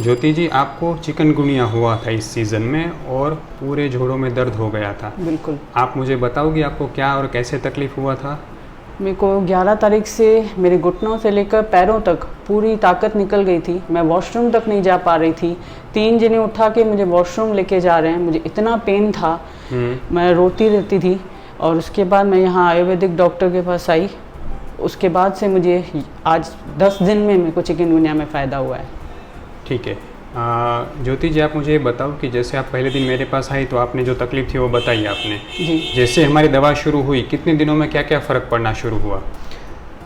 ज्योति जी, आपको चिकनगुनिया हुआ था इस सीज़न में और पूरे जोड़ों में दर्द हो गया था। बिल्कुल। आप मुझे बताओगे आपको क्या और कैसे तकलीफ़ हुआ था? मेरे को 11 तारीख से मेरे घुटनों से लेकर पैरों तक पूरी ताकत निकल गई थी। मैं वॉशरूम तक नहीं जा पा रही थी। 3 जने उठा के मुझे वॉशरूम लेके जा रहे हैं। मुझे इतना पेन था, मैं रोती रहती थी। और उसके बाद मैं यहाँ आयुर्वेदिक डॉक्टर के पास आई। उसके बाद से मुझे आज 10 दिन में मेरे को चिकनगुनिया में फ़ायदा हुआ है। ठीक है। ज्योति जी, आप मुझे ये बताओ कि जैसे आप पहले दिन मेरे पास आई तो आपने जो तकलीफ़ थी वो बताई आपने जी। जैसे हमारी दवा शुरू हुई, कितने दिनों में क्या क्या फ़र्क पड़ना शुरू हुआ?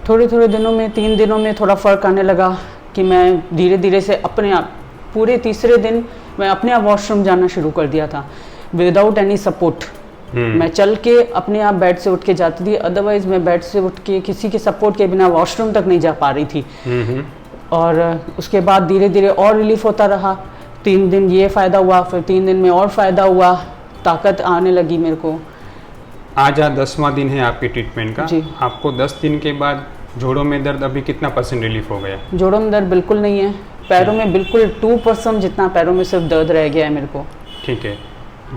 थोड़े थोड़े दिनों में, 3 दिनों में थोड़ा फ़र्क आने लगा कि मैं धीरे धीरे से अपने आप, पूरे तीसरे दिन मैं अपने आप वॉशरूम जाना शुरू कर दिया था विदाउट एनी सपोर्ट। मैं चल के अपने आप बेड से उठ के जाती थी, अदरवाइज मैं बेड से उठ के किसी के सपोर्ट के बिना वॉशरूम तक नहीं जा पा रही थी। और उसके बाद धीरे धीरे और रिलीफ होता रहा। 3 दिन ये फ़ायदा हुआ, फिर 3 दिन में और फ़ायदा हुआ, ताकत आने लगी मेरे को। आज 10वां दिन है आपके ट्रीटमेंट का। जी। आपको 10 दिन के बाद जोड़ों में दर्द अभी कितना % रिलीफ हो गया? जोड़ों में दर्द बिल्कुल नहीं है। पैरों में बिल्कुल 2% जितना पैरों में सिर्फ दर्द रह गया है मेरे को। ठीक है।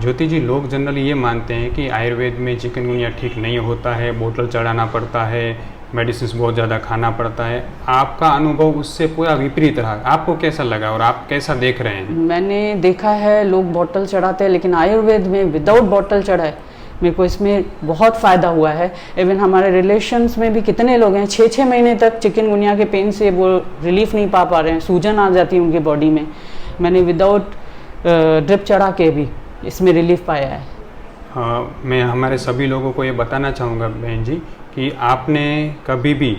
ज्योति जी, लोग जनरली ये मानते हैं कि आयुर्वेद में चिकनगुनिया ठीक नहीं होता है, बोतल चढ़ाना पड़ता है, मेडिसिन बहुत ज़्यादा खाना पड़ता है। आपका अनुभव उससे पूरा विपरीत रहा। आपको कैसा लगा और आप कैसा देख रहे हैं? मैंने देखा है लोग बोतल चढ़ाते हैं, लेकिन आयुर्वेद में विदाउट बोतल चढ़ाए मेरे को इसमें बहुत फ़ायदा हुआ है। इवन हमारे रिलेशंस में भी कितने लोग हैं 6-6 महीने तक चिकनगुनिया के पेन से वो रिलीफ नहीं पा रहे हैं, सूजन आ जाती है उनकी बॉडी में। मैंने विदाउट ड्रिप चढ़ा के भी इसमें रिलीफ पाया है। हाँ, मैं हमारे सभी लोगों को ये बताना चाहूँगा बहन जी कि आपने कभी भी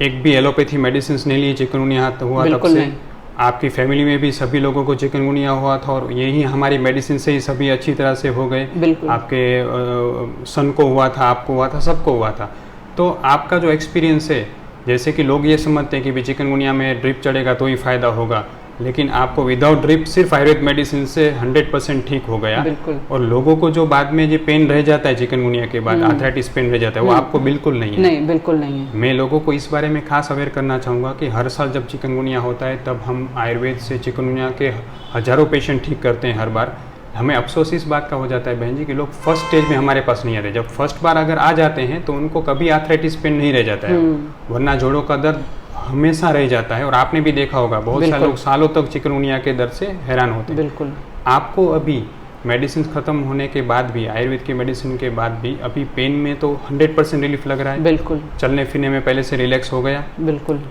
एक भी एलोपैथी मेडिसिन नहीं ली चिकनगुनिया हुआ तब से? आपकी फैमिली में भी सभी लोगों को चिकनगुनिया हुआ था और यही हमारी मेडिसिन से ही सभी अच्छी तरह से हो गए? आपके सन को हुआ था, आपको हुआ था, सबको हुआ था। तो आपका जो एक्सपीरियंस है, जैसे कि लोग ये समझते हैं कि भी चिकनगुनिया में ड्रिप चढ़ेगा तो ही फ़ायदा होगा, लेकिन आपको विदाउट ड्रिप सिर्फ आयुर्वेद मेडिसिन से 100% ठीक हो गया। और लोगों को जो बाद में जो पेन रह जाता है चिकनगुनिया के बाद, आर्थराइटिस पेन रह जाता है, वो आपको बिल्कुल नहीं है। नहीं, बिल्कुल नहीं है। मैं लोगों को इस बारे में खास अवेयर करना चाहूँगा कि हर साल जब चिकनगुनिया होता है तब हम आयुर्वेद से चिकनगुनिया के हज़ारों पेशेंट ठीक करते हैं हर बार। हमें अफसोस इस बात का हो जाता है बहन जी कि लोग फर्स्ट स्टेज में हमारे पास नहीं आते। जब फर्स्ट बार अगर आ जाते हैं तो उनको कभी आर्थराइटिस पेन नहीं रह जाता है, वरना जोड़ों का दर्द हमेशा रह जाता है। और आपने भी देखा होगा बहुत सारे लोग सालों तक चिकनगुनिया के दर्द से हैरान होते हैं। बिल्कुल। आपको अभी मेडिसिन ख़त्म होने के बाद भी, आयुर्वेद की मेडिसिन के बाद भी अभी पेन में तो 100% रिलीफ लग रहा है? बिल्कुल। चलने फिरने में पहले से रिलैक्स हो गया? बिल्कुल।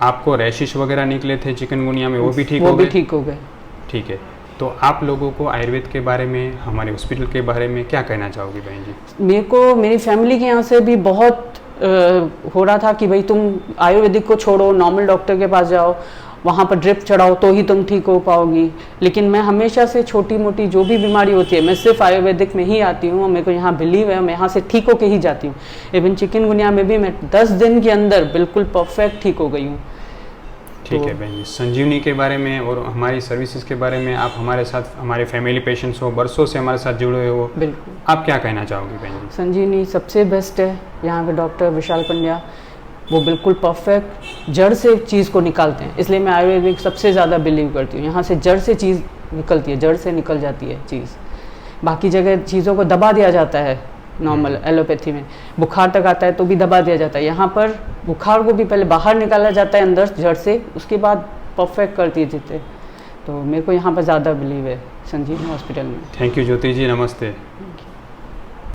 आपको रैशिश वगैरह निकले थे चिकनगुनिया में, वो भी ठीक हो गए? ठीक है। तो आप लोगों को आयुर्वेद के बारे में, हमारे हॉस्पिटल के बारे में क्या कहना चाहोगी बहन जी? मेरे को मेरी फैमिली के यहाँ से भी बहुत हो रहा था कि भाई तुम आयुर्वेदिक को छोड़ो, नॉर्मल डॉक्टर के पास जाओ, वहाँ पर ड्रिप चढ़ाओ तो ही तुम ठीक हो पाओगी। लेकिन मैं हमेशा से छोटी मोटी जो भी बीमारी होती है मैं सिर्फ आयुर्वेदिक में ही आती हूँ और मेरे को यहाँ बिलीव है, मैं यहाँ से ठीक होके ही जाती हूँ। इवन चिकनगुनिया में भी मैं 10 दिन के अंदर बिल्कुल परफेक्ट ठीक हो गई हूँ। ठीक है बहन जी। संजीवनी के बारे में और हमारी सर्विसेज के बारे में, आप हमारे साथ, हमारे फैमिली पेशेंट्स हो, बरसों से हमारे साथ जुड़े हो, बिल्कुल, आप क्या कहना चाहोगी बहन जी? संजीवनी सबसे बेस्ट है। यहाँ के डॉक्टर विशाल पंड्या वो बिल्कुल परफेक्ट जड़ से चीज़ को निकालते हैं, इसलिए मैं आयुर्वेदिक सबसे ज़्यादा बिलीव करती हूँ। यहाँ से जड़ से चीज़ निकलती है, जड़ से निकल जाती है चीज़। बाकी जगह चीज़ों को दबा दिया जाता है, नॉर्मल एलोपैथी में बुखार तक आता है तो भी दबा दिया जाता है। यहाँ पर बुखार को भी पहले बाहर निकाला जाता है अंदर जड़ से, उसके बाद परफेक्ट करती है चीज़ें। तो मेरे को यहाँ पर ज़्यादा बिलीव है संजीवनी हॉस्पिटल में। थैंक यू ज्योति जी, नमस्ते।